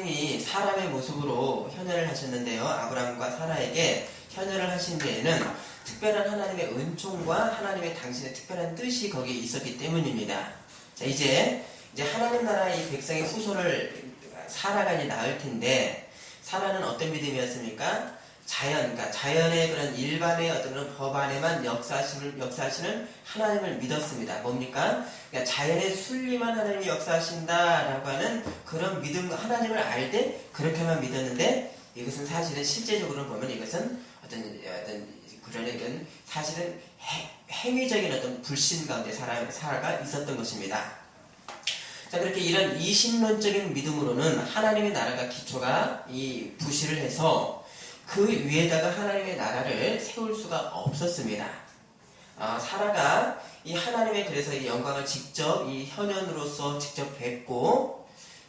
하나님이 사람의 모습으로 현현을 하셨는데요. 아브라함과 사라에게 현현을 하신 데에는 특별한 하나님의 은총과 하나님의 당신의 특별한 뜻이 거기에 있었기 때문입니다. 자, 이제 하나님 나라의 백성의 후손을 사라가 이제 낳을 텐데, 사라는 어떤 믿음이었습니까? 그러니까 자연의 그런 일반의 어떤 그런 법 안에만 역사하시는 하나님을 믿었습니다. 뭡니까? 그러니까 자연의 순리만 하나님이 역사하신다라고 하는 그런 믿음, 하나님을 알 때 그렇게만 믿었는데, 이것은 사실은 실제적으로 보면 이것은 어떤 그런 사실은 행위적인 어떤 불신 가운데 사라가 있었던 것입니다. 자, 그렇게 이런 이신론적인 믿음으로는 하나님의 나라가 기초가 부실을 해서 그 위에다가 하나님의 나라를 세울 수가 없었습니다. 사라가 이 하나님의 그래서 이 영광을 직접 이 현현으로서 직접 뵙고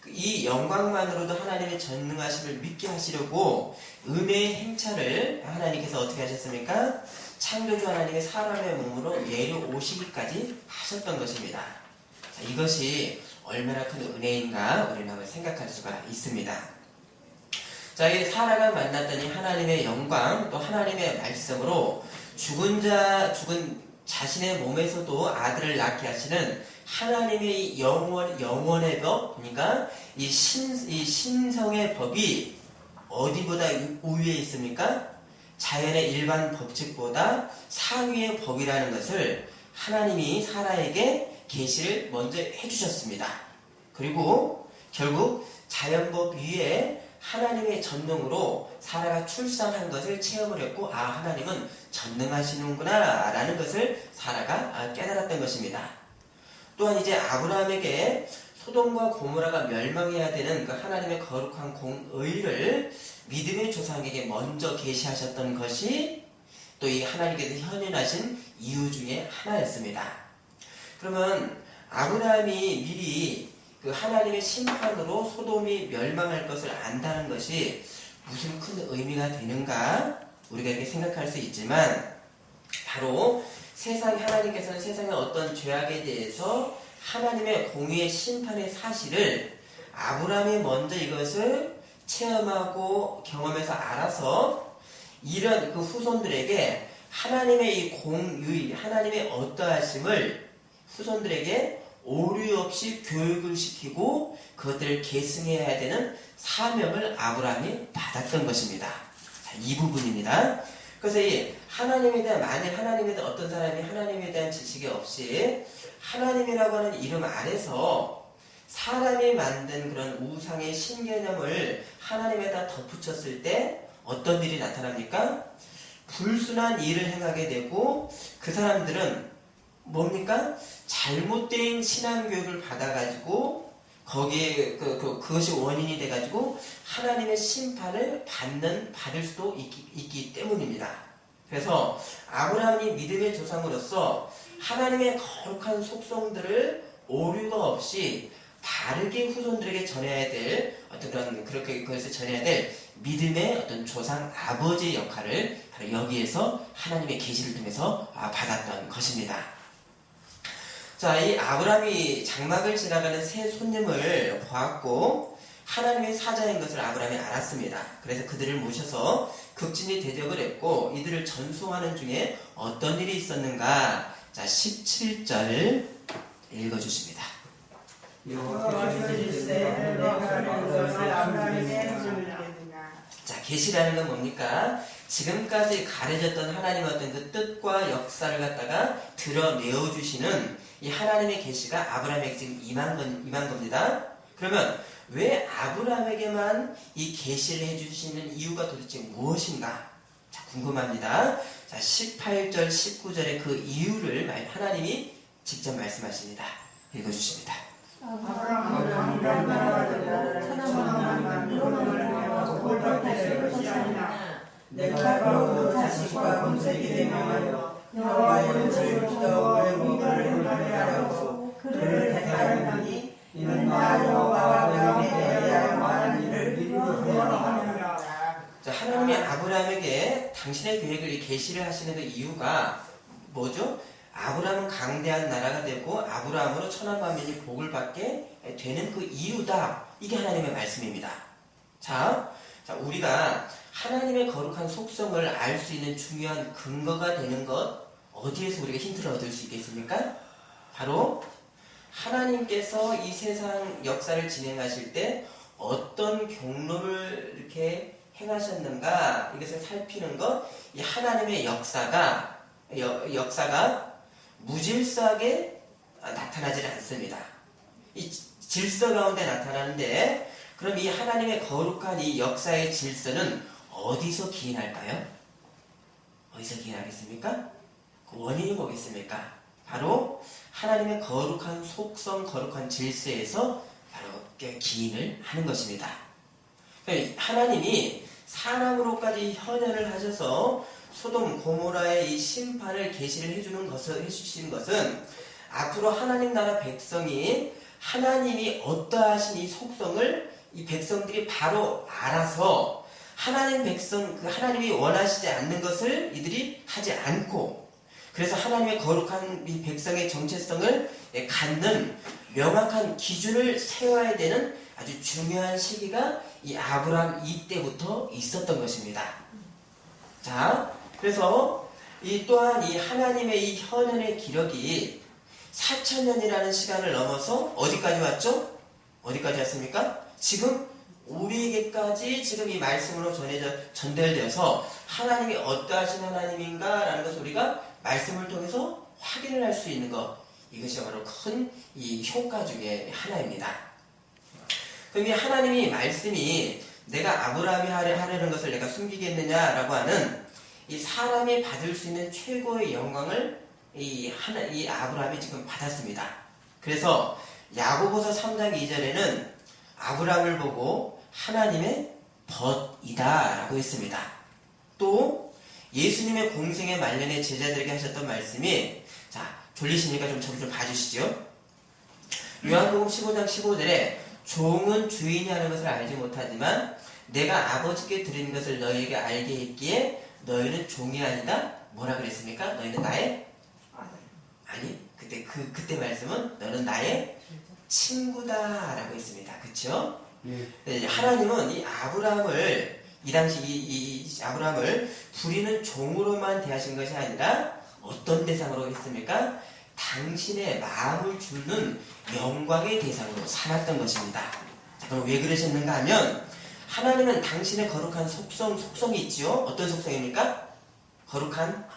이 영광만으로도 하나님의 전능하심을 믿게 하시려고 은혜의 행차를 하나님께서 어떻게 하셨습니까? 창조주 하나님의 사람의 몸으로 내려오시기까지 하셨던 것입니다. 자, 이것이 얼마나 큰 은혜인가 우리는 한번 생각할 수가 있습니다. 자, 이 사라가 만났던 이 하나님의 영광, 또 하나님의 말씀으로 죽은 자신의 몸에서도 아들을 낳게 하시는 하나님의 이 영원의 법, 그러니까 이 신성의 법이 어디보다 우위에 있습니까? 자연의 일반 법칙보다 상위의 법이라는 것을 하나님이 사라에게 계시를 먼저 해주셨습니다. 그리고 결국 자연법 위에 하나님의 전능으로 사라가 출산한 것을 체험을 했고, 하나님은 전능하시는구나 라는 것을 사라가 깨달았던 것입니다. 또한 이제 아브라함에게 소돔과 고모라가 멸망해야 되는 그 하나님의 거룩한 공의를 믿음의 조상에게 먼저 계시하셨던 것이 또 이 하나님께서 현현하신 이유 중에 하나였습니다. 그러면 아브라함이 미리 그 하나님의 심판으로 소돔이 멸망할 것을 안다는 것이 무슨 큰 의미가 되는가 우리가 이렇게 생각할 수 있지만, 바로 하나님께서는 세상의 어떤 죄악에 대해서 하나님의 공의의 심판의 사실을 아브라함이 먼저 이것을 체험하고 경험해서 알아서 이런 그 후손들에게 하나님의 이 공의, 하나님의 어떠하심을 후손들에게 오류 없이 교육을 시키고 그것들을 계승해야 되는 사명을 아브라함이 받았던 것입니다. 자, 이 부분입니다. 그래서 이 하나님에 대한, 만일 하나님에 대한 어떤 사람이 하나님에 대한 지식이 없이 하나님이라고 하는 이름 아래서 사람이 만든 그런 우상의 신개념을 하나님에다 덧붙였을 때 어떤 일이 나타납니까? 불순한 일을 행하게 되고, 그 사람들은 뭡니까? 잘못된 신앙교육을 받아가지고 거기에 그것이 원인이 돼가지고 하나님의 심판을 받을 수도 있기 때문입니다. 그래서 아브라함이 믿음의 조상으로서 하나님의 거룩한 속성들을 오류가 없이 바르게 후손들에게 전해야 될 그렇게 그것을 전해야 될 믿음의 어떤 조상 아버지의 역할을 바로 여기에서 하나님의 계시를 통해서 받았던 것입니다. 자, 이 아브라함이 장막을 지나가는 새 손님을 보았고 하나님의 사자인 것을 아브라함이 알았습니다. 그래서 그들을 모셔서 극진히 대접을 했고 이들을 전송하는 중에 어떤 일이 있었는가? 자, 17절 읽어주십니다. 자, 계시라는 건 뭡니까? 지금까지 가려졌던 하나님의 어떤 그 뜻과 역사를 갖다가 드러내어 주시는 이 하나님의 계시가 아브라함에게 지금 임한 겁니다. 그러면 왜 아브라함에게만 이 계시를 해주시는 이유가 도대체 무엇인가? 자, 궁금합니다. 자, 18절, 19절의 그 이유를 하나님이 직접 말씀하십니다. 읽어주십니다. 내가 그 자식과 본색이 되며 여호와의 죄를 기도하여 공의를 행하게 하려고 그를 택하였나니 이는 나 여호와와 명에 대하여 말한 일을 이루려 함이라. 자, 하나님이 아브라함에게 당신의 계획을 계시를 하시는 그 이유가 뭐죠? 아브라함은 강대한 나라가 되고 아브라함으로 천하 만민이 복을 받게 되는 그 이유다. 이게 하나님의 말씀입니다. 자, 우리가 하나님의 거룩한 속성을 알 수 있는 중요한 근거가 되는 것, 어디에서 우리가 힌트를 얻을 수 있겠습니까? 바로 하나님께서 이 세상 역사를 진행하실 때 어떤 경로를 이렇게 행하셨는가, 이것을 살피는 것, 이 하나님의 역사가 무질서하게 나타나지 않습니다. 이 질서 가운데 나타나는데, 그럼 이 하나님의 거룩한 이 역사의 질서는 어디서 기인할까요? 어디서 기인하겠습니까? 그 원인이 뭐겠습니까? 바로 하나님의 거룩한 속성, 거룩한 질서에서 바로 기인을 하는 것입니다. 하나님이 사람으로까지 현현을 하셔서 소돔 고모라의 이 심판을 계시를 해주시는 것은 앞으로 하나님 나라 백성이 하나님이 어떠하신 이 속성을 이 백성들이 바로 알아서 하나님이 원하시지 않는 것을 이들이 하지 않고, 그래서 하나님의 거룩한 이 백성의 정체성을 갖는 명확한 기준을 세워야 되는 아주 중요한 시기가 이 아브라함 이때부터 있었던 것입니다. 자, 그래서 또한 이 하나님의 이 현현의 기록이 4,000년이라는 시간을 넘어서 어디까지 왔죠? 어디까지 왔습니까? 지금 우리에게까지 지금 이 말씀으로 전달되어서 하나님이 어떠하신 하나님인가라는 것을 우리가 말씀을 통해서 확인을 할 수 있는 것, 이것이 바로 큰 이 효과 중에 하나입니다. 그럼 이 하나님이 말씀이 내가 아브라함이 하려는 것을 내가 숨기겠느냐라고 하는 이 사람이 받을 수 있는 최고의 영광을 이 아브라함이 지금 받았습니다. 그래서 야고보서 3장 2절에는 아브라함을 보고 하나님의 벗이다 라고 했습니다. 또 예수님의 공생의 말년에 제자들에게 하셨던 말씀이, 자, 졸리시니까 저기 좀 봐주시죠. 요한복음 15장 15절에 종은 주인이 하는 것을 알지 못하지만 내가 아버지께 드린 것을 너희에게 알게 했기에 너희는 종이 아니다. 뭐라 그랬습니까? 너희는 나의 아니, 그때 말씀은 너는 나의 친구다라고 했습니다. 그렇죠? 네, 하나님은 이 아브라함을 이 당시 이 아브라함을 부리는 종으로만 대하신 것이 아니라 어떤 대상으로 했습니까? 당신의 마음을 주는 영광의 대상으로 삼았던 것입니다. 자, 그럼 왜 그러셨는가 하면 하나님은 당신의 거룩한 속성이 있지요. 어떤 속성입니까? 거룩한,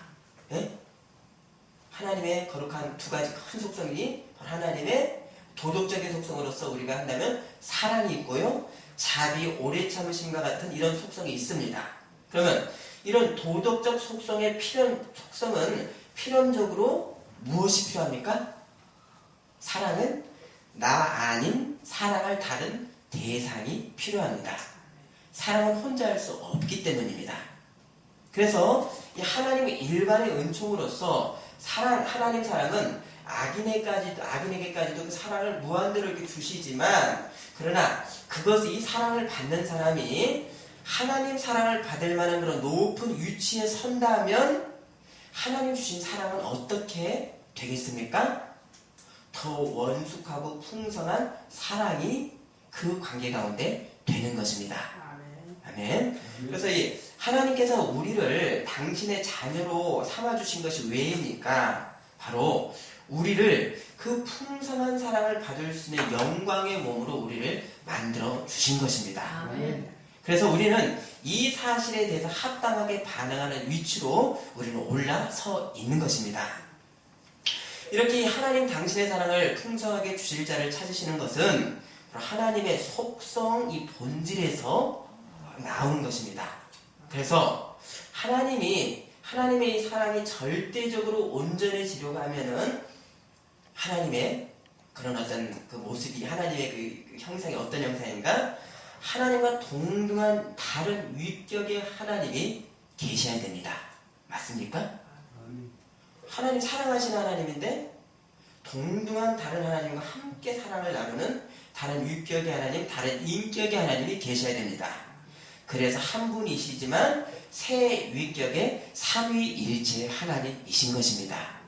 예? 하나님의 거룩한 두 가지 큰 속성이 하나님의 도덕적인 속성으로서 우리가 한다면 사랑이 있고요, 자비, 오래 참으심과 같은 이런 속성이 있습니다. 그러면 이런 도덕적 속성은 필연적으로 무엇이 필요합니까? 사랑은 나 아닌 사랑할 다른 대상이 필요합니다. 사랑은 혼자 할 수 없기 때문입니다. 그래서 이 하나님의 일반의 은총으로서 하나님 사랑은 악인에게까지도 그 사랑을 무한대로 이렇게 주시지만, 그러나 이 사랑을 받는 사람이 하나님 사랑을 받을 만한 그런 높은 위치에 선다면 하나님 주신 사랑은 어떻게 되겠습니까? 더 원숙하고 풍성한 사랑이 그 관계 가운데 되는 것입니다. 아멘. 그래서 이 하나님께서 우리를 당신의 자녀로 삼아주신 것이 왜입니까? 바로 우리를 그 풍성한 사랑을 받을 수 있는 영광의 몸으로 우리를 만들어 주신 것입니다. 아멘. 그래서 우리는 이 사실에 대해서 합당하게 반응하는 위치로 우리는 올라서 있는 것입니다. 이렇게 하나님 당신의 사랑을 풍성하게 주실 자를 찾으시는 것은 하나님의 속성, 이 본질에서 나오는 것입니다. 그래서 하나님의 이 사랑이 절대적으로 온전해지려고 하면은 하나님의 그런 어떤 그 모습이, 하나님의 그 형상이 어떤 형상인가? 하나님과 동등한 다른 위격의 하나님이 계셔야 됩니다. 맞습니까? 하나님 사랑하시는 하나님인데 동등한 다른 하나님과 함께 사랑을 나누는 다른 위격의 하나님, 다른 인격의 하나님이 계셔야 됩니다. 그래서 한 분이시지만 세 위격의 삼위일체의 하나님이신 것입니다.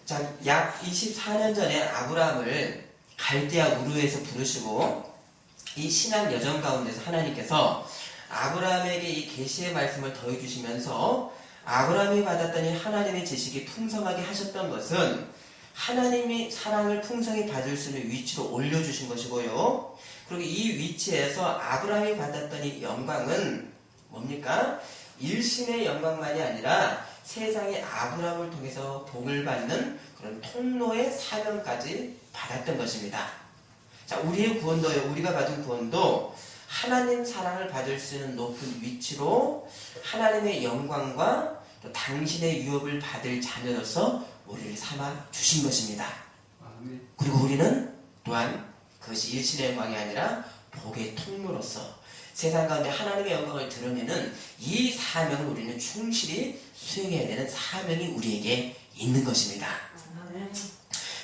자, 약 24년 전에 아브라함을 갈대아 우르에서 부르시고 이 신앙 여정 가운데서 하나님께서 아브라함에게 이 계시의 말씀을 더해주시면서 아브라함이 받았던 이 하나님의 지식이 풍성하게 하셨던 것은 하나님이 사랑을 풍성히 받을 수 있는 위치로 올려주신 것이고요. 그리고 이 위치에서 아브라함이 받았던 이 영광은 뭡니까? 일심의 영광만이 아니라 세상의 아브라함을 통해서 복을 받는 그런 통로의 사명까지 받았던 것입니다. 자, 우리의 구원도요, 우리가 받은 구원도 하나님 사랑을 받을 수 있는 높은 위치로 하나님의 영광과 또 당신의 유업을 받을 자녀로서 우리를 삼아 주신 것입니다. 그리고 우리는 또한 그것이 일신의 영광이 아니라 복의 통로로서 세상 가운데 하나님의 영광을 드러내는 이 사명을 우리는 충실히 수행해야 되는 사명이 우리에게 있는 것입니다.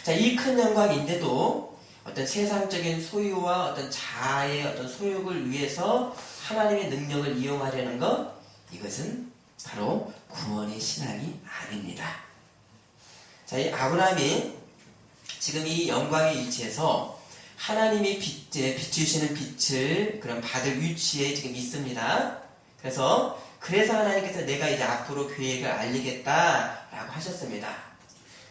자, 이 큰 영광인데도 어떤 세상적인 소유와 어떤 자아의 어떤 소욕을 위해서 하나님의 능력을 이용하려는 것, 이것은 바로 구원의 신앙이 아닙니다. 자, 이 아브라함이 지금 이 영광의 위치에서 하나님이 비추시는 빛을 그런 받을 위치에 지금 있습니다. 그래서 하나님께서 내가 이제 앞으로 계획을 알리겠다라고 하셨습니다.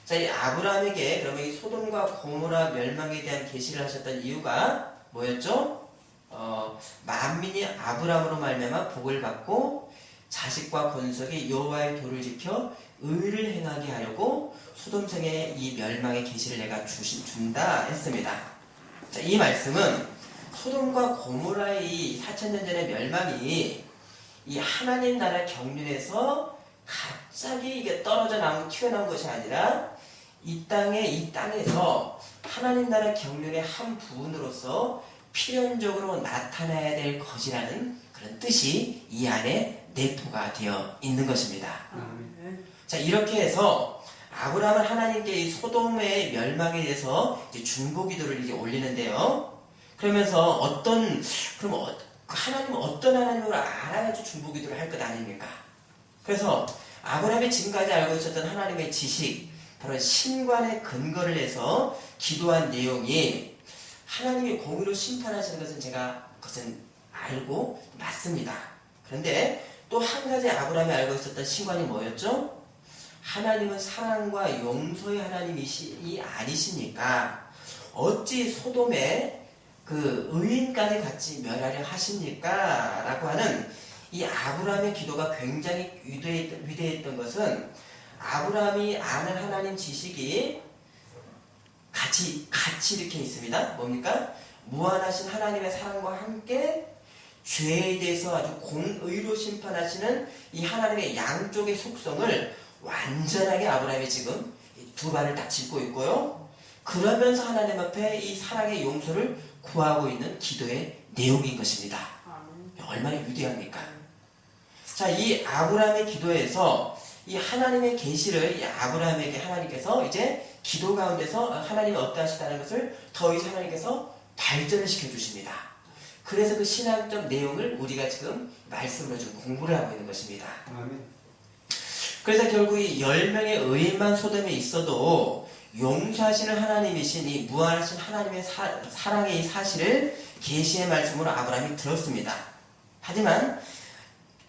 자, 이 아브라함에게 그러면 이 소돔과 고모라 멸망에 대한 계시를 하셨던 이유가 뭐였죠? 만민이 아브라함으로 말미암아 복을 받고 자식과 권속이 여호와의 도를 지켜 의를 행하게 하려고 소돔성의 이 멸망의 계시를 내가 준다 했습니다. 자, 이 말씀은 소돔과 고모라의 이 4,000년 전의 멸망이 이 하나님 나라 경륜에서 갑자기 이게 떨어져 나온 튀어나온 것이 아니라 이 땅에서 하나님 나라 경륜의 한 부분으로서 필연적으로 나타나야 될 것이라는 그런 뜻이 이 안에 내포가 되어 있는 것입니다. 자, 이렇게 해서 아브라함은 하나님께 이 소돔의 멸망에 대해서 이제 중보기도를 이제 올리는데요. 그러면서 하나님은 어떤 하나님으로 알아야지 중보기도를 할 것 아닙니까? 그래서 아브라함이 지금까지 알고 있었던 하나님의 지식, 바로 신관의 근거를 해서 기도한 내용이 하나님이 공의로 심판하시는 것은 그것은 알고 맞습니다. 그런데 또 한 가지 아브라함이 알고 있었던 신관이 뭐였죠? 하나님은 사랑과 용서의 하나님이 아니시니까 어찌 소돔의 그 의인까지 같이 멸하려 하십니까? 라고 하는 이 아브라함의 기도가 굉장히 위대했던 것은 아브라함이 아는 하나님 지식이 같이 이렇게 있습니다. 뭡니까? 무한하신 하나님의 사랑과 함께 죄에 대해서 아주 공의로 심판하시는 이 하나님의 양쪽의 속성을 완전하게 아브라함이 지금 두 발을 딱 짚고 있고요. 그러면서 하나님 앞에 이 사랑의 용서를 구하고 있는 기도의 내용인 것입니다. 얼마나 위대합니까? 자, 이 아브라함의 기도에서 이 하나님의 계시를 이 아브라함에게 하나님께서 이제 기도 가운데서 하나님이 어떠하시다는 것을 더 이상 하나님께서 발전을 시켜주십니다. 그래서 그 신학적 내용을 우리가 지금 말씀으로 좀 공부를 하고 있는 것입니다. 그래서 결국 이 10명의 의인만 소돔에 있어도 용서하시는 하나님이신 이 무한하신 하나님의 사랑의 이 사실을 계시의 말씀으로 아브라함이 들었습니다. 하지만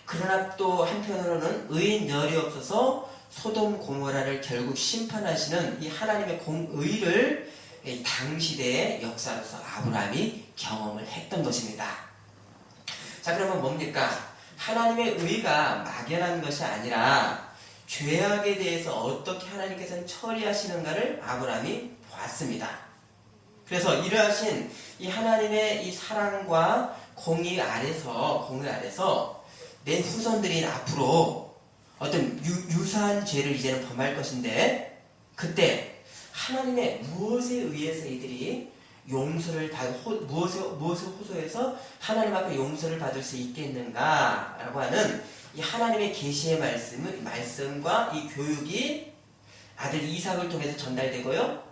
그러나 또 한편으로는 의인 열이 없어서 소돔 고모라를 결국 심판하시는 이 하나님의 공의를 당시대의 역사로서 아브라함이 경험을 했던 것입니다. 자, 그러면 뭡니까? 하나님의 의가 막연한 것이 아니라 죄악에 대해서 어떻게 하나님께서는 처리하시는가를 아브라함이 보았습니다. 그래서 이러하신 이 하나님의 이 사랑과 공의 아래서 내 후손들이 앞으로 어떤 유사한 죄를 이제는 범할 것인데, 그때 하나님의 무엇에 의해서 이들이 무엇에 호소해서 하나님 앞에 용서를 받을 수 있겠는가라고 하는 이 하나님의 계시의 말씀과 이 교육이 아들 이삭을 통해서 전달되고요,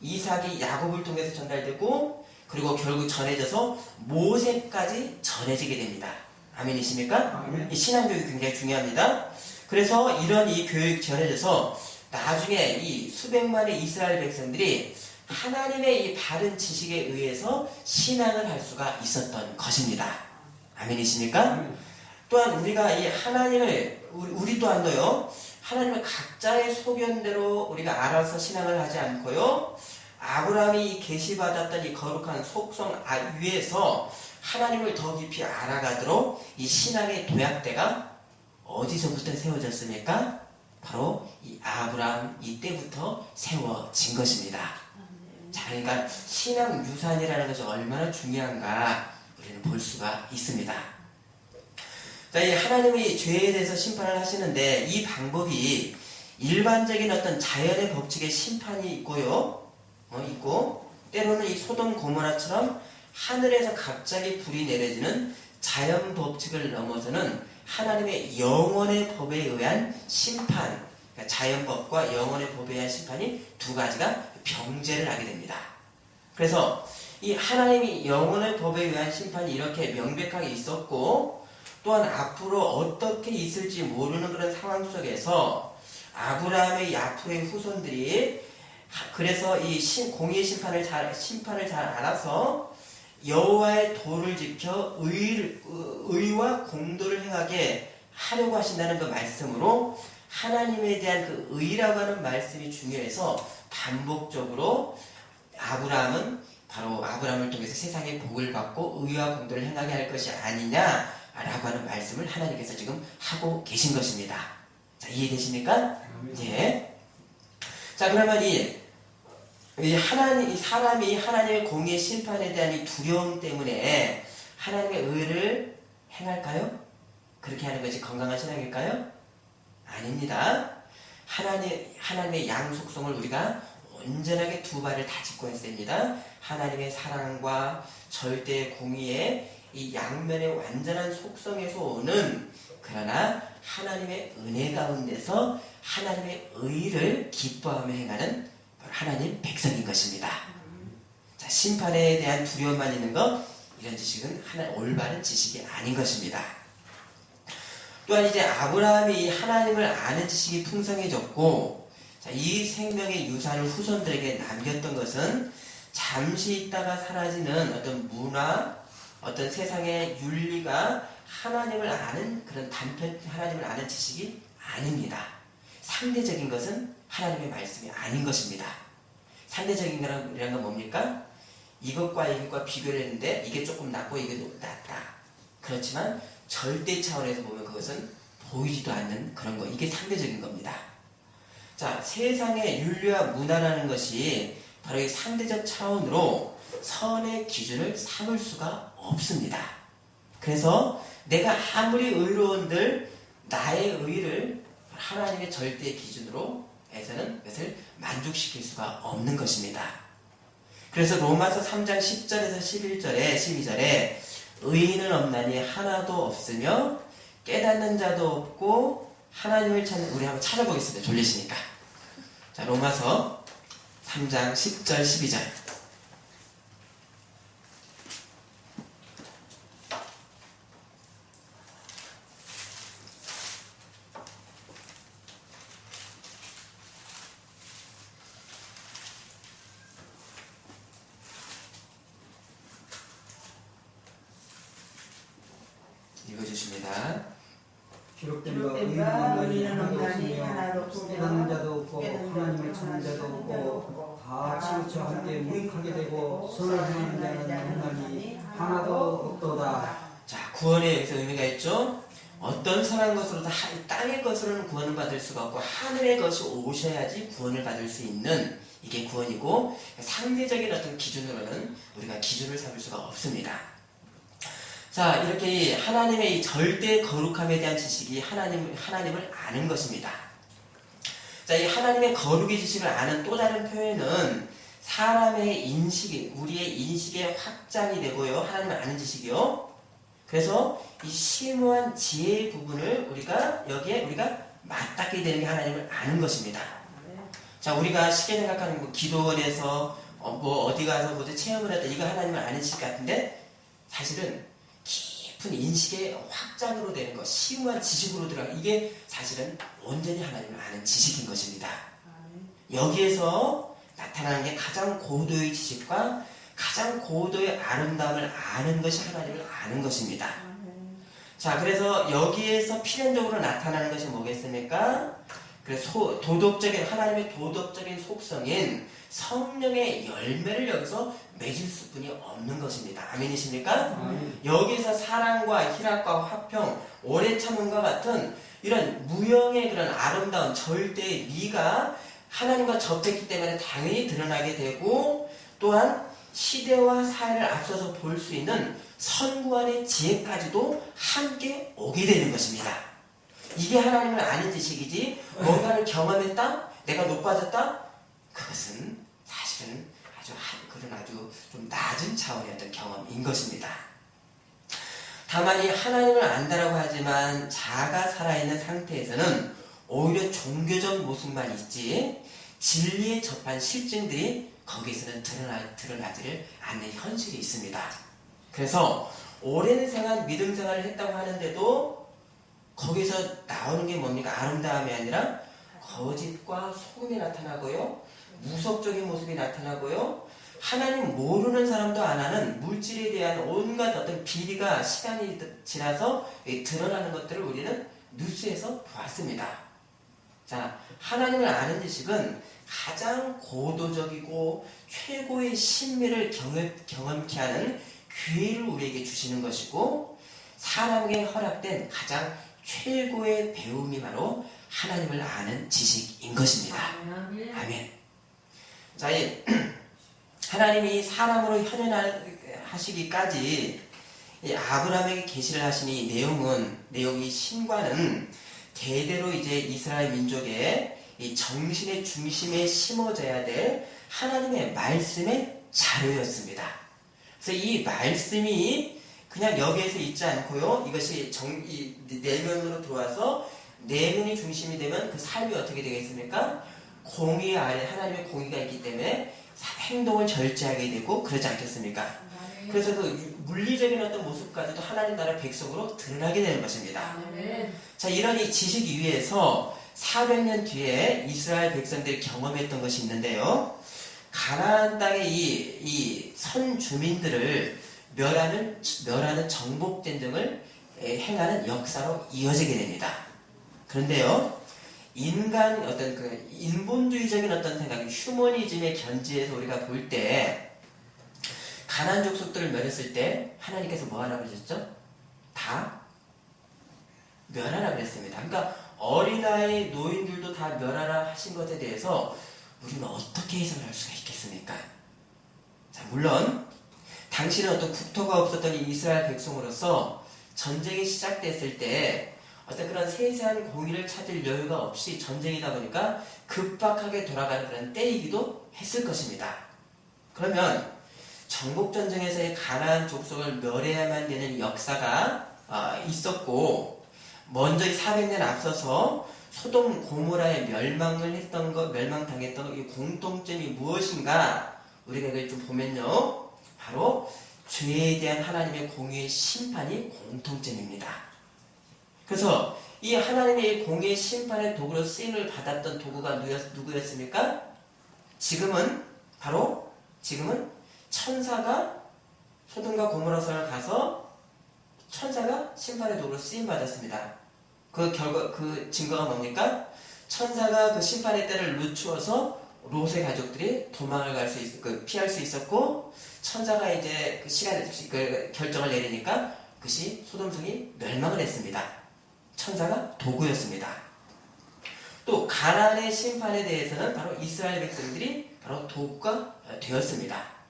이삭이 야곱을 통해서 전달되고, 그리고 결국 전해져서 모세까지 전해지게 됩니다. 아멘이십니까? 아멘. 이 신앙교육이 굉장히 중요합니다. 그래서 이런 이 교육이 전해져서 나중에 이 수백만의 이스라엘 백성들이 하나님의 이 바른 지식에 의해서 신앙을 할 수가 있었던 것입니다. 아멘이십니까? 또한 우리가 이 하나님을 우리 또한도요. 하나님을 각자의 소견대로 우리가 알아서 신앙을 하지 않고요. 아브라함이 계시받았던 이 거룩한 속성 위에서 하나님을 더 깊이 알아가도록 이 신앙의 도약대가 어디서부터 세워졌습니까? 바로 이 아브라함 이때부터 세워진 것입니다. 자, 그러니까 신앙 유산이라는 것이 얼마나 중요한가 우리는 볼 수가 있습니다. 자, 이 하나님이 죄에 대해서 심판을 하시는데 이 방법이 일반적인 어떤 자연의 법칙의 심판이 있고요, 있고 때로는 이 소돔 고모라처럼 하늘에서 갑자기 불이 내려지는 자연 법칙을 넘어서는 하나님의 영원의 법에 의한 심판, 그러니까 자연법과 영원의 법에 의한 심판이 두 가지가 병제를 하게 됩니다. 그래서 이 하나님이 영원의 법에 의한 심판이 이렇게 명백하게 있었고 또한 앞으로 어떻게 있을지 모르는 그런 상황 속에서 아브라함의 앞으로의 후손들이 그래서 이 공의의 심판을 잘 알아서 여호와의 도를 지켜 의와 공도를 행하게 하려고 하신다는 그 말씀으로 하나님에 대한 그 의라고 하는 말씀이 중요해서 반복적으로 아브라함을 통해서 세상의 복을 받고 의와 공도를 행하게 할 것이 아니냐라고 하는 말씀을 하나님께서 지금 하고 계신 것입니다. 자, 이해되십니까? 예. 자, 그러면 이 사람이 하나님의 공의의 심판에 대한 이 두려움 때문에 하나님의 의를 행할까요? 그렇게 하는 것이 건강한 신앙일까요? 아닙니다. 하나님의 양속성을 우리가 온전하게 두 발을 다 짚고 있어야 됩니다. 하나님의 사랑과 절대 공의의 이 양면의 완전한 속성에서 오는 그러나 하나님의 은혜 가운데서 하나님의 의를 기뻐하며 행하는 하나님 백성인 것입니다. 자, 심판에 대한 두려움만 있는 것, 이런 지식은 올바른 지식이 아닌 것입니다. 또한 이제 아브라함이 하나님을 아는 지식이 풍성해졌고, 자, 이 생명의 유산을 후손들에게 남겼던 것은 잠시 있다가 사라지는 어떤 문화, 어떤 세상의 윤리가 하나님을 아는 그런 하나님을 아는 지식이 아닙니다. 상대적인 것은 하나님의 말씀이 아닌 것입니다. 상대적인 거란 건 뭡니까? 이것과 비교를 했는데 이게 조금 낫고 이게 낫다. 그렇지만 절대 차원에서 보면 그것은 보이지도 않는 그런 거. 이게 상대적인 겁니다. 자, 세상의 윤리와 문화라는 것이 바로 이 상대적 차원으로 선의 기준을 삼을 수가 없습니다. 그래서 내가 아무리 의로운들 나의 의를 하나님의 절대 기준으로 해서는 그것을 만족시킬 수가 없는 것입니다. 그래서 로마서 3장 10절에서 11절에 12절에 의인은 없나니 하나도 없으며 깨닫는 자도 없고 하나님을 찾는, 우리 한번 찾아보겠습니다. 졸리시니까. 자, 로마서 3장 10절 12절. 읽어주십니다. 기록된 바 의인은 없나니 하나도 없으며 깨닫는 자도 없고 하나님을 찾는 자도 없고 다 치우쳐 함께 무익하게 되고 선을 행하는 자는 없나니 하나도 없도다. 자, 구원에 여기서 의미가 있죠. 어떤 선한 것으로도 땅의 것으로는 구원을 받을 수가 없고 하늘의 것이 오셔야지 구원을 받을 수 있는, 이게 구원이고, 상대적인 어떤 기준으로는 우리가 기준을 삼을 수가 없습니다. 자, 이렇게 하나님의 이 절대 거룩함에 대한 지식이 하나님을 아는 것입니다. 자, 이 하나님의 거룩의 지식을 아는 또 다른 표현은 사람의 인식이, 우리의 인식의 확장이 되고요. 하나님을 아는 지식이요. 그래서 이 심오한 지혜의 부분을 여기에 우리가 맞닿게 되는 게 하나님을 아는 것입니다. 자, 우리가 쉽게 생각하는 기도원에서 어디 가서 모두 체험을 했다, 이거 하나님을 아는 지식 같은데, 사실은 깊은 인식의 확장으로 되는 것, 심오한 지식으로 들어가, 이게 사실은 온전히 하나님을 아는 지식인 것입니다. 여기에서 나타나는 게 가장 고도의 지식과 가장 고도의 아름다움을 아는 것이 하나님을 아는 것입니다. 자, 그래서 여기에서 필연적으로 나타나는 것이 뭐겠습니까? 그래서 도덕적인, 하나님의 도덕적인 속성인 성령의 열매를 여기서 맺을 수뿐이 없는 것입니다. 아멘이십니까? 여기서 사랑과 희락과 화평, 오래 참음과 같은 이런 무형의 그런 아름다운 절대의 미가 하나님과 접했기 때문에 당연히 드러나게 되고, 또한 시대와 사회를 앞서서 볼 수 있는 선구안의 지혜까지도 함께 오게 되는 것입니다. 이게 하나님을 아는 지식이지, 뭔가를 경험했다? 내가 높아졌다? 그것은 사실은 그런 아주 좀 낮은 차원의 어떤 경험인 것입니다. 다만 이 하나님을 안다라고 하지만 자아가 살아있는 상태에서는 오히려 종교적 모습만 있지 진리에 접한 실증들이 거기서는 드러나지를 않는 현실이 있습니다. 그래서 오랜 생활, 믿음 생활을 했다고 하는데도 거기서 나오는 게 뭡니까? 아름다움이 아니라 거짓과 속음이 나타나고요, 무속적인 모습이 나타나고요, 하나님 모르는 사람도 안 하는 물질에 대한 온갖 어떤 비리가 시간이 지나서 드러나는 것들을 우리는 뉴스에서 보았습니다. 자, 하나님을 아는 지식은 가장 고도적이고 최고의 신비를 경험케 하는 기회를 우리에게 주시는 것이고, 사람에게 허락된 가장 최고의 배움이 바로 하나님을 아는 지식인 것입니다. 아멘. 자, 하나님이 사람으로 현현하시기까지 아브라함에게 계시를 하신 이 내용이 신과는 대대로 이제 이스라엘 민족의 이 정신의 중심에 심어져야 될 하나님의 말씀의 자료였습니다. 그래서 이 말씀이 그냥 여기에서 있지 않고요, 이것이 이 내면으로 들어와서 내면이 중심이 되면 그 삶이 어떻게 되겠습니까? 공의 아래 하나님의 공의가 있기 때문에 행동을 절제하게 되고 그러지 않겠습니까? 그래서 그 물리적인 어떤 모습까지도 하나님 나라 백성으로 드러나게 되는 것입니다. 자, 이런 이 지식 위에서 400년 뒤에 이스라엘 백성들이 경험했던 것이 있는데요. 가나안 땅의 이 선주민들을 멸하는 정복전쟁을 행하는 역사로 이어지게 됩니다. 그런데요, 인간 어떤 그 인본주의적인 어떤 생각, 휴머니즘의 견지에서 우리가 볼 때 가나안 족속들을 멸했을 때 하나님께서 뭐 하라고 그러셨죠? 다 멸하라 그랬습니다. 그러니까 어린아이, 노인들도 다 멸하라 하신 것에 대해서 우리는 어떻게 해석을 할 수가 있겠습니까? 자, 물론 당시는 어떤 국토가 없었던 이 이스라엘 백성으로서 전쟁이 시작됐을 때 어떤 그런 세세한 공의를 찾을 여유가 없이 전쟁이다 보니까 급박하게 돌아가는 그런 때이기도 했을 것입니다. 그러면 정복전쟁에서의 가나안 족속을 멸해야만 되는 역사가 있었고, 먼저 이 400년 앞서서 소돔 고모라에 멸망당했던 이 공통점이 무엇인가, 우리가 이걸 좀 보면요, 바로 죄에 대한 하나님의 공의의 심판이 공통점입니다. 그래서 이 하나님의 공의의 심판의 도구로 쓰임을 받았던 도구가 누구였습니까? 지금은 천사가 소돔과 고모라성을 가서 천사가 심판의 도구로 쓰임 받았습니다. 그 증거가 뭡니까? 천사가 그 심판의 때를 늦추어서 롯의 가족들이 도망을 피할 수 있었고, 천사가 이제 그 결정을 내리니까 그것이 소돔성이 멸망을 했습니다. 천사가 도구였습니다. 또 가나안의 심판에 대해서는 바로 이스라엘 백성들이 바로 도구가 되었습니다.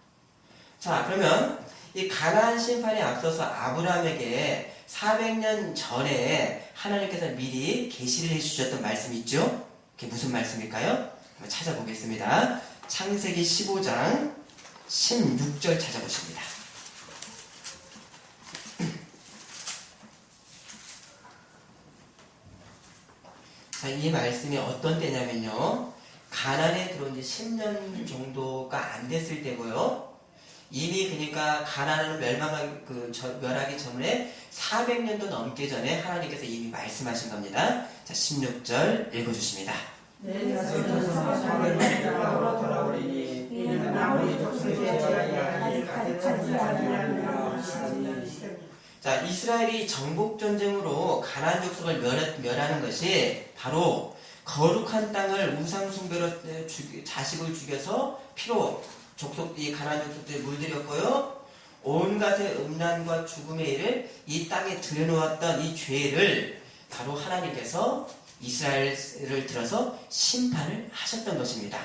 자, 그러면 이 가나안 심판에 앞서서 아브라함에게 400년 전에 하나님께서 미리 계시를 해주셨던 말씀이 있죠? 그게 무슨 말씀일까요? 한번 찾아보겠습니다. 창세기 15장 16절 찾아보십니다. 자, 이 말씀이 어떤 때냐면요, 가나안에 들어온 지 10년 정도가 안 됐을 때고요, 이미 그러니까 가나안을 멸하기 전에 400년도 넘게 전에 하나님께서 이미 말씀하신 겁니다. 자, 16절 읽어주십니다. 내려서는 사마리아 땅으로 돌아오리니 이는 아무리 족속의 죄악이 가득하지 아니하리라 하시니. 자, 이스라엘이 정복 전쟁으로 가나안 족속을 멸하는 것이 바로 거룩한 땅을 우상 숭배로 자식을 죽여서 피로 이 가나안 족속들이 물들였고요. 온갖의 음란과 죽음의 일을 이 땅에 들여놓았던 이 죄를 바로 하나님께서 이스라엘을 들어서 심판을 하셨던 것입니다.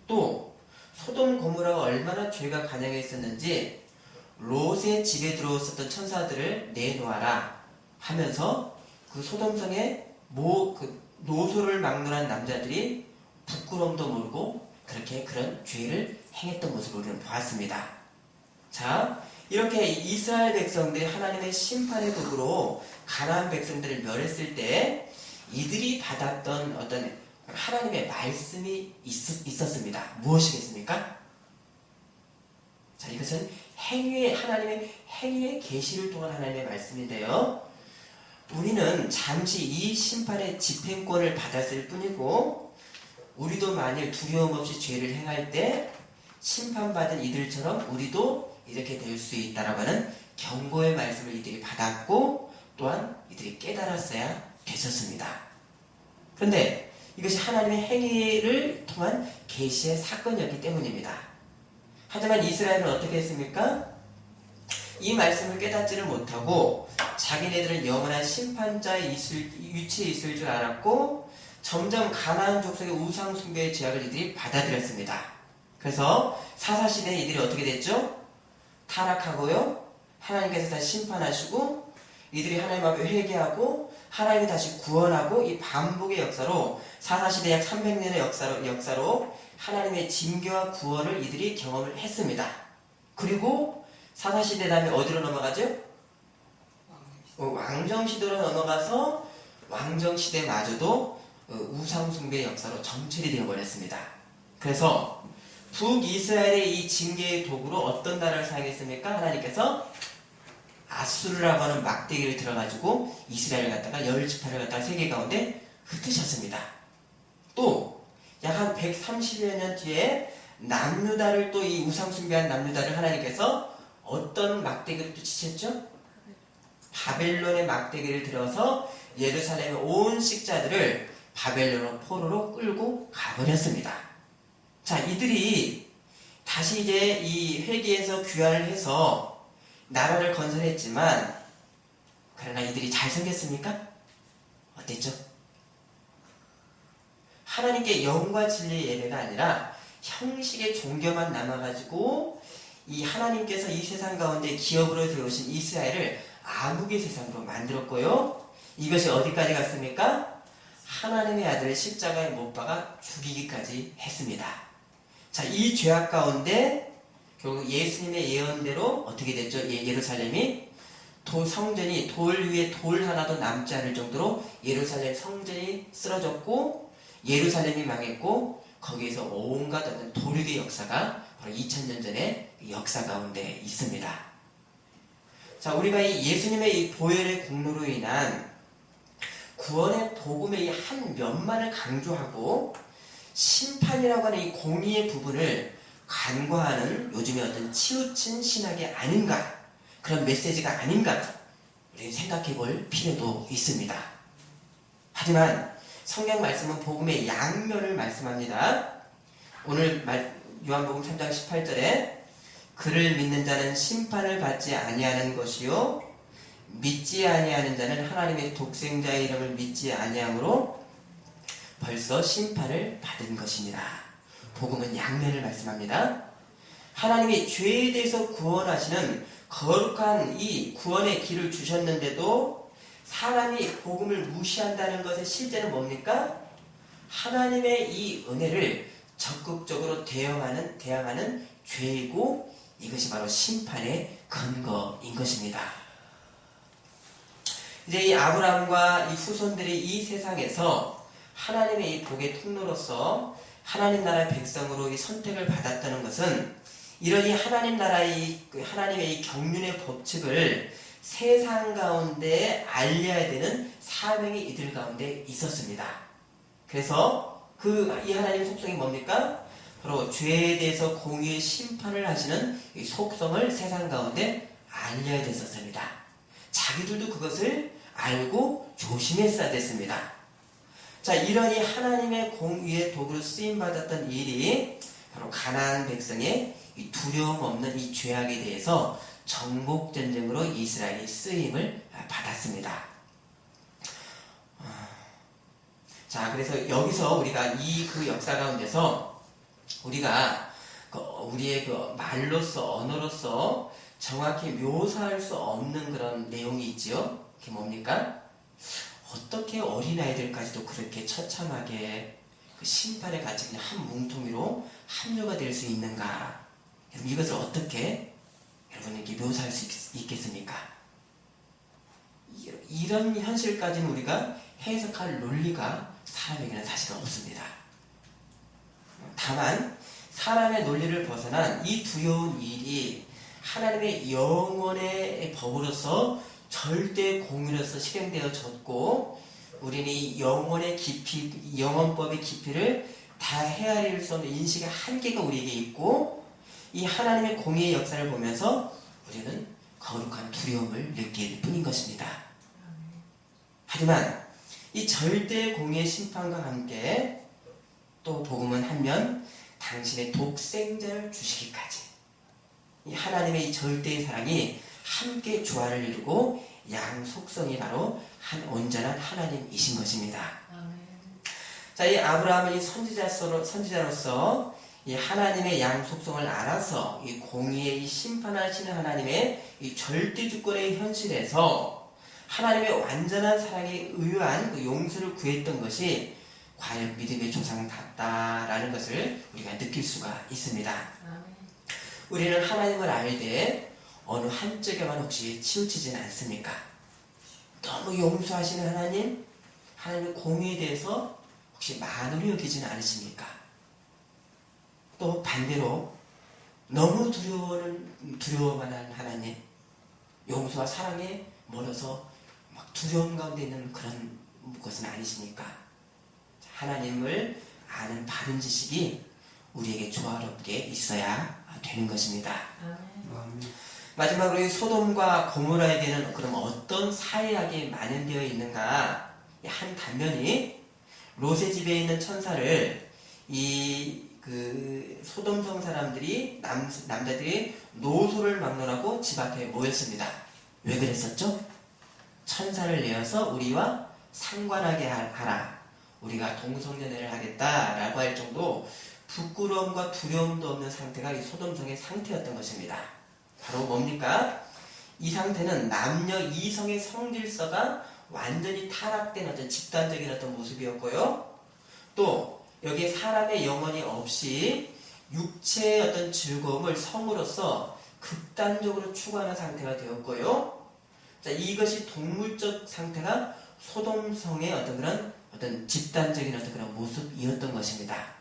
또 소돔 고모라가 얼마나 죄가 간영했었는지 롯의 집에 들어왔었던 천사들을 내놓아라 하면서 그 소돔성에 노소를 막론한 남자들이 부끄러움도 모르고 그렇게 그런 죄를 행했던 모습을 우리는 보았습니다. 자, 이렇게 이스라엘 백성들이 하나님의 심판의 도구로 가나안 백성들을 멸했을 때 이들이 받았던 어떤 하나님의 말씀이 있었습니다. 무엇이겠습니까? 자, 이것은 하나님의 행위의 계시를 통한 하나님의 말씀인데요. 우리는 잠시 이 심판의 집행권을 받았을 뿐이고 우리도 만일 두려움 없이 죄를 행할 때 심판받은 이들처럼 우리도 이렇게 될 수 있다라고 하는 경고의 말씀을 이들이 받았고 또한 이들이 깨달았어야 됐었습니다. 그런데 이것이 하나님의 행위를 통한 계시의 사건이었기 때문입니다. 하지만 이스라엘은 어떻게 했습니까? 이 말씀을 깨닫지를 못하고 자기네들은 영원한 심판자의 위치에 있을 줄 알았고 점점 가나안 족속의 우상 숭배의 죄악을 이들이 받아들였습니다. 그래서 사사시대에 이들이 어떻게 됐죠? 타락하고요. 하나님께서 다시 심판하시고 이들이 하나님 앞에 회개하고 하나님이 다시 구원하고 이 반복의 역사로 사사시대 약 300년의 역사로 하나님의 징계와 구원을 이들이 경험을 했습니다. 그리고 사사시대 다음에 어디로 넘어가죠? 왕정시대로 넘어가서 왕정시대마저도 우상숭배의 역사로 정체이 되어버렸습니다. 그래서 북이스라엘의 이 징계의 도구로 어떤 나라를 사용했습니까? 하나님께서 아수르라고 하는 막대기를 들어가지고 이스라엘을 갖다가 10지파를 갖다가 세계 가운데 흩으셨습니다. 또 약 한 130여 년 뒤에 남유다를 또 이 우상숭배한 남유다를 하나님께서 어떤 막대기를 또 치셨죠? 바벨론의 막대기를 들어서 예루살렘의 온 식자들을 바벨론 포로로 끌고 가버렸습니다. 자, 이들이 다시 이제 이 회개에서 귀환을 해서 나라를 건설했지만 그러나 이들이 잘 생겼습니까? 어땠죠? 하나님께 영과 진리의 예배가 아니라 형식의 종교만 남아가지고 이 하나님께서 이 세상 가운데 기업으로 세우신 이스라엘을 암흑의 세상으로 만들었고요. 이것이 어디까지 갔습니까? 하나님의 아들을 십자가에 못 박아 죽이기까지 했습니다. 자, 이 죄악 가운데 결국 예수님의 예언대로 어떻게 됐죠? 예루살렘이 성전이 돌 위에 돌 하나도 남지 않을 정도로 예루살렘 성전이 쓰러졌고 예루살렘이 망했고 거기에서 온갖 어떤 도륙의 역사가 바로 2000년 전의 역사 가운데 있습니다. 자, 우리가 이 예수님의 이 보혈의 공로로 인한 구원의 복음의 이 한 면만을 강조하고 심판이라고 하는 이 공의의 부분을 간과하는 요즘의 어떤 치우친 신학이 아닌가, 그런 메시지가 아닌가 우리 생각해 볼 필요도 있습니다. 하지만 성경 말씀은 복음의 양면을 말씀합니다. 오늘 요한복음 3장 18절에 그를 믿는 자는 심판을 받지 아니하는 것이요 믿지 아니하는 자는 하나님의 독생자의 이름을 믿지 아니함으로 벌써 심판을 받은 것입니다. 복음은 양면을 말씀합니다. 하나님이 죄에 대해서 구원하시는 거룩한 이 구원의 길을 주셨는데도 사람이 복음을 무시한다는 것의 실제는 뭡니까? 하나님의 이 은혜를 적극적으로 대항하는 죄이고 이것이 바로 심판의 근거인 것입니다. 이제 이 아브라함과 이 후손들이 이 세상에서 하나님의 이 복의 통로로서 하나님 나라의 백성으로 이 선택을 받았다는 것은 이런 이 하나님 나라의 하나님의 이 경륜의 법칙을 세상 가운데 알려야 되는 사명이 이들 가운데 있었습니다. 그래서 이 하나님의 속성이 뭡니까? 바로 죄에 대해서 공의의 심판을 하시는 이 속성을 세상 가운데 알려야 됐었습니다. 자기들도 그것을 알고 조심했어야 됐습니다. 자, 이러니 하나님의 공의의 도구로 쓰임받았던 일이 바로 가나안 백성의 이 두려움 없는 이 죄악에 대해서 정복전쟁으로 이스라엘이 쓰임을 받았습니다. 자, 그래서 여기서 우리가 그 역사 가운데서 우리가 우리의 그 말로서, 언어로서 정확히 묘사할 수 없는 그런 내용이 있지요. 그게 뭡니까? 어떻게 어린아이들까지도 그렇게 처참하게 그 심판의 가치 그냥 한 뭉텅이로 합류가 될 수 있는가? 여러분, 이것을 어떻게 여러분에게 묘사할 수 있겠습니까? 이런 현실까지는 우리가 해석할 논리가 사람에게는 사실은 없습니다. 다만 사람의 논리를 벗어난 이 두려운 일이 하나님의 영원의 법으로서 절대 공의로서 실행되어졌고, 우리는 이 영원의 깊이, 영원법의 깊이를 다 헤아릴 수 없는 인식의 한계가 우리에게 있고, 이 하나님의 공의의 역사를 보면서 우리는 거룩한 두려움을 느낄 뿐인 것입니다. 하지만 이 절대 공의의 심판과 함께 또 복음은 한면 당신의 독생자를 주시기까지 이 하나님의 이 절대의 사랑이 함께 조화를 이루고 양 속성이 바로 한 온전한 하나님이신 것입니다. 자, 이 아브라함은 이 선지자로서 이 하나님의 양 속성을 알아서 이 공의의 이 심판하시는 하나님의 이 절대 주권의 현실에서 하나님의 완전한 사랑에 의한 그 용서를 구했던 것이 과연 믿음의 조상답다라는 것을 우리가 느낄 수가 있습니다. 우리는 하나님을 알되 어느 한쪽에만 혹시 치우치지는 않습니까? 너무 용서하시는 하나님, 하나님의 공의에 대해서 혹시 만홀히 여기지는 않으십니까? 또 반대로 너무 두려워만 한 하나님, 용서와 사랑에 멀어서 막 두려움 가운데 있는 그런 것은 아니십니까? 하나님을 아는 바른 지식이 우리에게 조화롭게 있어야 되는 것입니다. 마지막으로 이 소돔과 고모라에게는 그럼 어떤 사회학이 만연되어 있는가? 한 단면이 롯의 집에 있는 천사를 소돔성 사람들이 남자들이 노소를 막론하고 집 앞에 모였습니다. 왜 그랬었죠? 천사를 내어서 우리와 상관하게 하라. 우리가 동성연애를 하겠다라고 할 정도 부끄러움과 두려움도 없는 상태가 이 소돔성의 상태였던 것입니다. 바로 뭡니까? 이 상태는 남녀 이성의 성질서가 완전히 타락된 어떤 집단적인 어떤 모습이었고요. 또 여기에 사람의 영혼이 없이 육체의 어떤 즐거움을 성으로서 극단적으로 추구하는 상태가 되었고요. 자, 이것이 동물적 상태가 소돔성의 어떤 집단적인 어떤 그런 모습이었던 것입니다.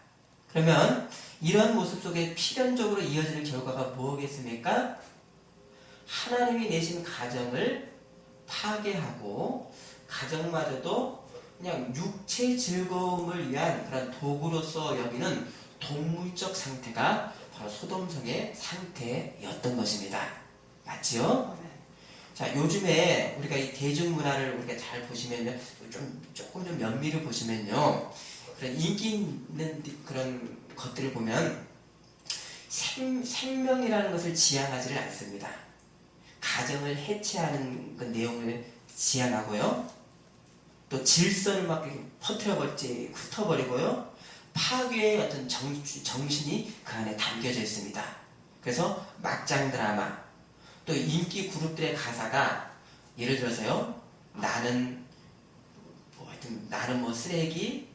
그러면 이런 모습 속에 필연적으로 이어지는 결과가 뭐겠습니까? 하나님이 내신 가정을 파괴하고 가정마저도 그냥 육체 즐거움을 위한 그런 도구로서 여기는 동물적 상태가 바로 소돔성의 상태였던 것입니다. 맞지요? 자, 요즘에 우리가 이 대중문화를 우리가 잘 보시면요, 조금 좀 면밀히 보시면요, 그런 인기 있는 그런 것들을 보면 생명이라는 것을 지향하지를 않습니다. 가정을 해체하는 그 내용을 지향하고요, 또 질서를 막 흩어버리고요, 파괴의 어떤 정신이 그 안에 담겨져 있습니다. 그래서 막장 드라마, 또 인기 그룹들의 가사가 예를 들어서요, 나는 뭐 쓰레기,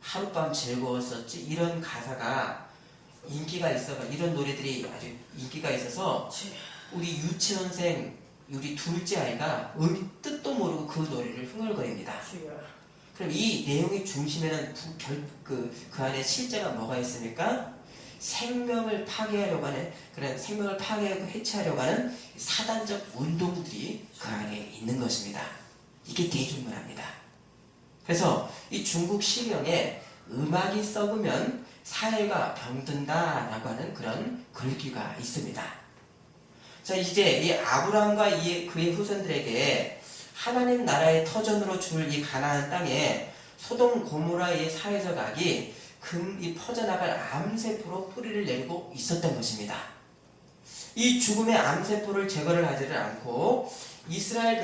하룻밤 즐거웠었지, 이런 가사가 인기가 있어가, 이런 노래들이 아주 인기가 있어서 우리 유치원생, 우리 둘째 아이가 뜻도 모르고 그 노래를 흥얼거립니다. 그럼 이 내용의 중심에는 그 안에 실제가 뭐가 있습니까? 생명을 파괴하려고 하는, 그런 생명을 파괴하고 해체하려고 하는 사단적 운동들이 그 안에 있는 것입니다. 이게 대중문화입니다. 그래서 이 중국 실령에 음악이 썩으면 사회가 병든다라고 하는 그런 글귀가 있습니다. 자, 이제 이 아브라함과 그의 후손들에게 하나님 나라의 터전으로 줄 이 가나안 땅에 소돔 고모라의 사회적 악이 이 퍼져나갈 암세포로 뿌리를 내리고 있었던 것입니다. 이 죽음의 암세포를 제거를 하지를 않고 이스라엘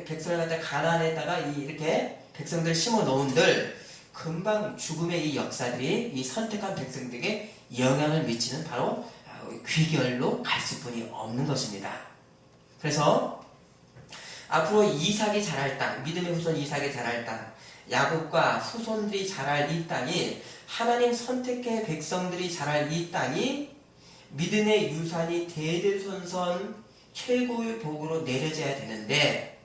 백성을 갖다 가나안에다가 이렇게 백성들 심어 놓은들 금방 죽음의 이 역사들이 이 선택한 백성들에게 영향을 미치는 바로 귀결로 갈 수뿐이 없는 것입니다. 그래서 앞으로 이삭이 자랄 땅, 믿음의 후손 이삭이 자랄 땅, 야곱과 후손들이 자랄 이 땅이 하나님 선택의 백성들이 자랄 이 땅이 믿음의 유산이 대대손손 최고의 복으로 내려져야 되는데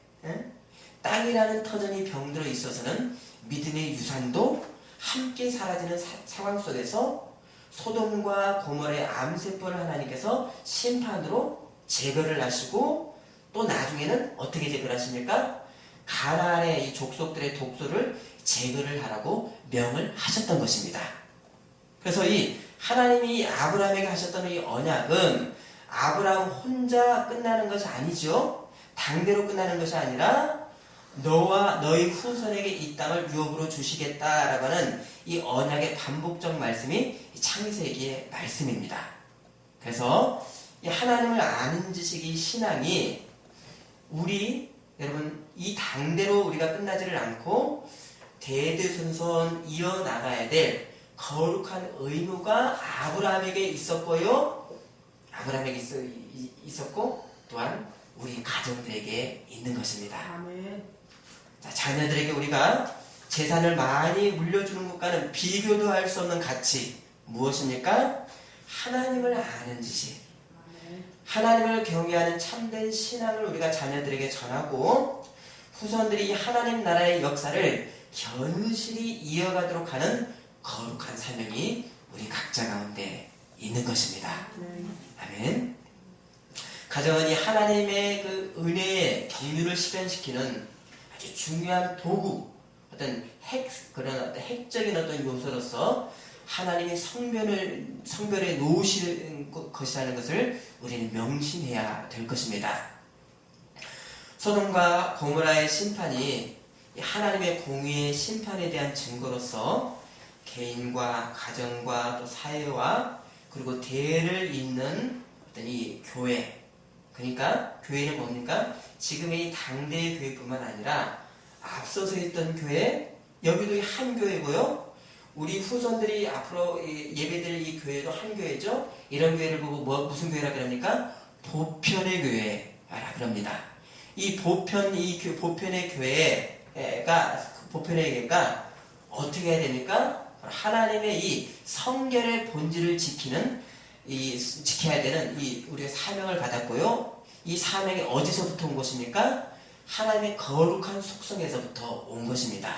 땅이라는 터전이 병들어 있어서는 믿음의 유산도 함께 사라지는 상황 속에서 소돔과 고모라의 암세포를 하나님께서 심판으로 제거를 하시고 또 나중에는 어떻게 제거를 하십니까? 가나안의 이 족속들의 독소를 제거를 하라고 명을 하셨던 것입니다. 그래서 이 하나님이 아브라함에게 하셨던 이 언약은 아브라함 혼자 끝나는 것이 아니죠. 당대로 끝나는 것이 아니라 너와 너희 후손에게 이 땅을 유업으로 주시겠다라고 하는 이 언약의 반복적 말씀이 창세기의 말씀입니다. 그래서 이 하나님을 아는 지식이 신앙이 여러분 이 당대로 우리가 끝나지를 않고 대대손손 이어나가야 될 거룩한 의무가 아브라함에게 있었고요. 아브라함에게 있었고 또한 우리 가정들에게 있는 것입니다. 아멘. 자, 자녀들에게 우리가 재산을 많이 물려주는 것과는 비교도 할 수 없는 가치 무엇입니까? 하나님을 아는 지식, 하나님을 경외하는 참된 신앙을 우리가 자녀들에게 전하고 후손들이 하나님 나라의 역사를 견실히 이어가도록 하는 거룩한 사명이 우리 각자 가운데 있는 것입니다. 아멘. 가정은 이 하나님의 그 은혜의 경륜을 실현시키는 아주 중요한 도구, 그런 어떤 핵적인 어떤 요소로서 하나님의 성별에 놓으시는 것이라는 것을 우리는 명심해야 될 것입니다. 소돔과 고모라의 심판이 하나님의 공의의 심판에 대한 증거로서 개인과 가정과 또 사회와 그리고 대를 잇는 어떤 이 교회, 그러니까 교회는 뭡니까? 지금의 이 당대의 교회뿐만 아니라 앞서서 있던 교회, 여기도 한 교회고요. 우리 후손들이 앞으로 예배드릴 이 교회도 한 교회죠. 이런 교회를 보고 무슨 교회라 그럽니까? 보편의 교회라 그럽니다. 이 보편의 교회가 어떻게 해야 됩니까? 하나님의 이 성결의 본질을 지켜야 되는 우리가 사명을 받았고요. 이 사명이 어디서부터 온 것입니까? 하나님의 거룩한 속성에서부터 온 것입니다.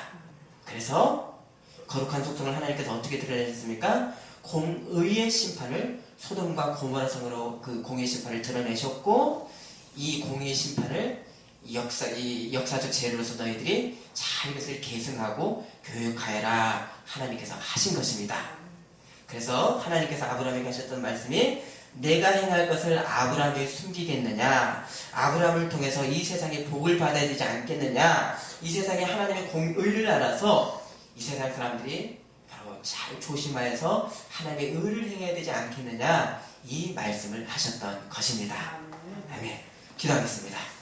그래서 거룩한 속성을 하나님께서 어떻게 드러내셨습니까? 공의의 심판을 소돔과 고모라 성으로 그 공의의 심판을 드러내셨고 이 공의의 심판을 역사적 재료로서 너희들이 잘 이것을 계승하고 교육하여라 하나님께서 하신 것입니다. 그래서 하나님께서 아브라함에게 하셨던 말씀이 내가 행할 것을 아브라함이 숨기겠느냐, 아브라함을 통해서 이 세상에 복을 받아야 되지 않겠느냐, 이 세상에 하나님의 의를 알아서 이 세상 사람들이 바로 잘 조심하여서 하나님의 의를 행해야 되지 않겠느냐, 이 말씀을 하셨던 것입니다. 아멘. 기도하겠습니다.